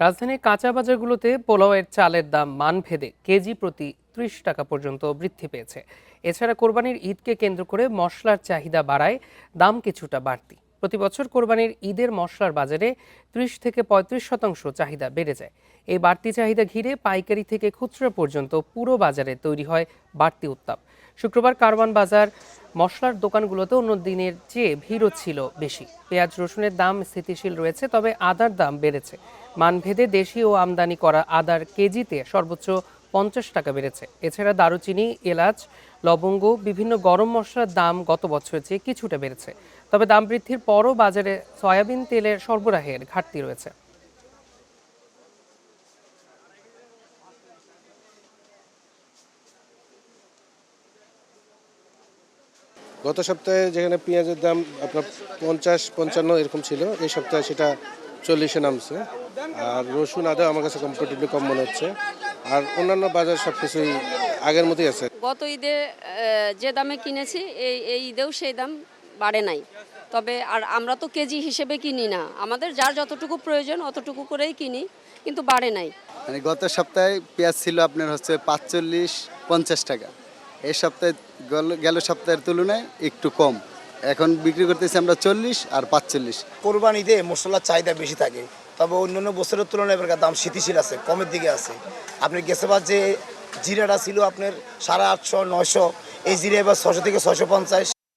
রাজধানীর কাঁচা বাজারগুলোতে পোলাওয়ের চালের দাম মানভেদে কেজি প্রতি ৩০ টাকা পর্যন্ত বৃদ্ধি পেয়েছে। এছাড়া কোরবানির ঈদকে কেন্দ্র করে মশলার চাহিদা বাড়ায় দাম কিছুটা বাড়তি। প্রতি বছর কোরবানির ঈদের মশলার বাজারে ৩০ থেকে ৩৫% চাহিদা বেড়ে যায়। এই বাড়তি চাহিদা ঘিরে পাইকারি থেকে খুচরা পর্যন্ত পুরো বাজারে তৈরি হয় বাড়তি উত্তাপ। শুক্রবার কারওয়ান বাজার মশলার দোকানগুলোতে অন্য দিনের চেয়ে ভিড়ও ছিল বেশি। পেঁয়াজ রসুনের দাম স্থিতিশীল রয়েছে, তবে আদার দাম বেড়েছে। মানভেদে দেশি ও আমদানি করা আদার কেজিতে সর্বোচ্চ 50 টাকা বেড়েছে। এছাড়া দারুচিনি, এলাচ, লবঙ্গ, বিভিন্ন গরম মশলার দাম গত বছরের চেয়ে কিছুটা বেড়েছে। তবে দাম বৃদ্ধির পরও বাজারে সয়াবিন তেলের সরবরাহের ঘাটতি রয়েছে। গত সপ্তাহে যেখানে পেঁয়াজের দাম আপনার 50-55 এরকম ছিল, এই সপ্তাহে সেটা 40-এ নামছে। আর রসুন আদা আমার কাছে কম্পারেটিভলি কম মনে হচ্ছে। আর অন্যান্য বাজার সব কিছুই আগের মতোই আছে। গত ঈদে যে দামে কিনেছি এই ঈদেও সেই দাম বাড়ে নাই। তবে আর আমরা তো কেজি হিসেবে কিনি না, আমাদের যার যতটুকু প্রয়োজন অতটুকু করেই কিনি, কিন্তু বাড়ে নাই। মানে গত সপ্তাহে পেঁয়াজ ছিল আপনার হচ্ছে 45-50 টাকা। এই সপ্তাহে গেল সপ্তাহের তুলনায় একটু কম। এখন বিক্রি করতেছি আমরা 40 আর 45। কোরবানিতে মশলার চাহিদা বেশি থাকে, তবে অন্যান্য বছরের তুলনায় এবার দাম স্থিতিশীল আছে, কমের দিকে আছে। আপনি গেছেবার যে জিরাটা ছিল আপনার 850-900, এই জিরা এবার 600 থেকে 650।